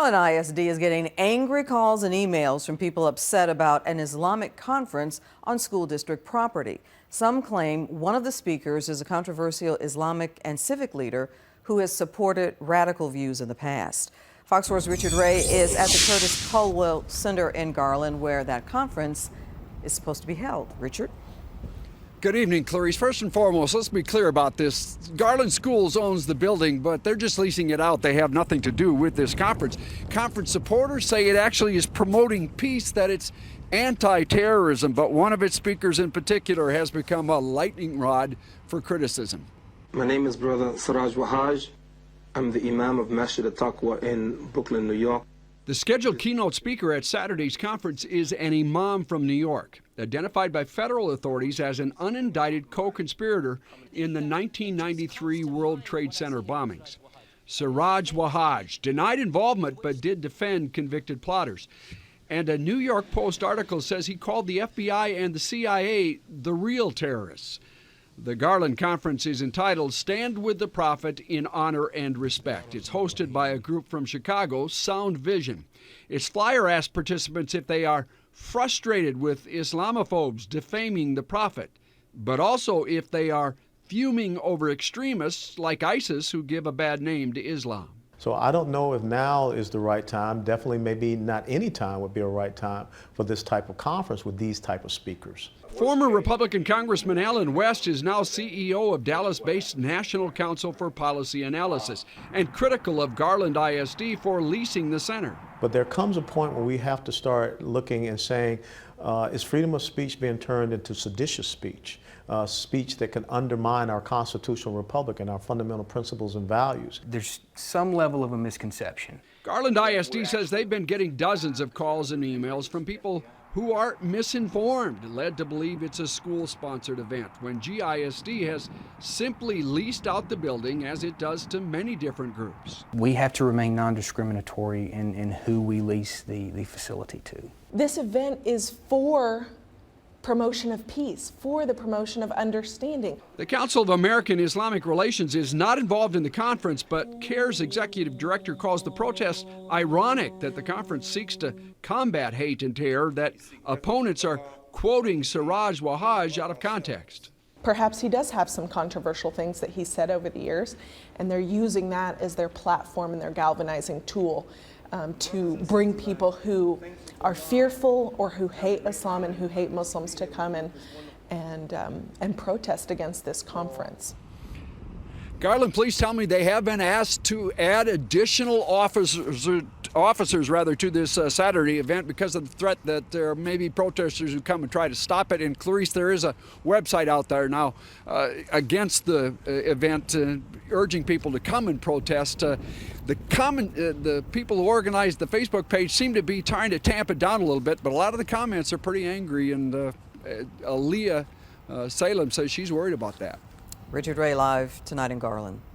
Garland ISD is getting angry calls and emails from people upset about an Islamic conference on school district property. Some claim one of the speakers is a controversial Islamic and civic leader who has supported radical views in the past. Fox 4's Richard Ray is at the Curtis Culwell Center in Garland, where that conference is supposed to be held. Richard? Good evening, Clarice. First and foremost, let's be clear about this. Garland Schools owns the building, but they're just leasing it out. They have nothing to do with this conference. Conference supporters say it actually is promoting peace, that it's anti-terrorism, but one of its speakers in particular has become a lightning rod for criticism. My name is Brother Siraj Wahaj. I'm the Imam of Masjid al-Taqwa in Brooklyn, New York. The scheduled keynote speaker at Saturday's conference is an imam from New York, identified by federal authorities as an unindicted co-conspirator in the 1993 World Trade Center bombings. Siraj Wahaj denied involvement but did defend convicted plotters. And a New York Post article says he called the FBI and the CIA the real terrorists. The Garland Conference is entitled Stand with the Prophet in Honor and Respect. It's hosted by a group from Chicago, Sound Vision. Its flyer asks participants if they are frustrated with Islamophobes defaming the Prophet, but also if they are fuming over extremists like ISIS who give a bad name to Islam. So I don't know if now is the right time. Definitely maybe not any time would be a right time for this type of conference with these type of speakers. Former Republican Congressman Alan West is now CEO of Dallas-based National Council for Policy Analysis and critical of Garland ISD for leasing the center. But there comes a point where we have to start looking and saying, is freedom of speech being turned into seditious speech? Speech that can undermine our constitutional republic and our fundamental principles and values. There's some level of a misconception. Garland ISD says they've been getting dozens of calls and emails from people who are misinformed, led to believe it's a school-sponsored event, when GISD has simply leased out the building as it does to many different groups. We have to remain non-discriminatory in who we lease the facility to. This event is for promotion of peace, for the promotion of understanding. The Council of American Islamic Relations is not involved in the conference, but CARE's executive director calls the protest ironic that the conference seeks to combat hate and terror, that opponents are quoting Siraj Wahaj out of context. Perhaps he does have some controversial things that he said over the years, and they're using that as their platform and their galvanizing tool to bring people who are fearful or who hate Islam and who hate Muslims to come and protest against this conference. Garland police tell me they have been asked to add additional officers to this Saturday event because of the threat that there may be protesters who come and try to stop it. And Clarice, there is a website out there now against the event, urging people to come and protest. The people who organized the Facebook page seem to be trying to tamp it down a little bit, but a lot of the comments are pretty angry, and Aaliyah Salem says she's worried about that. Richard Ray live tonight in Garland.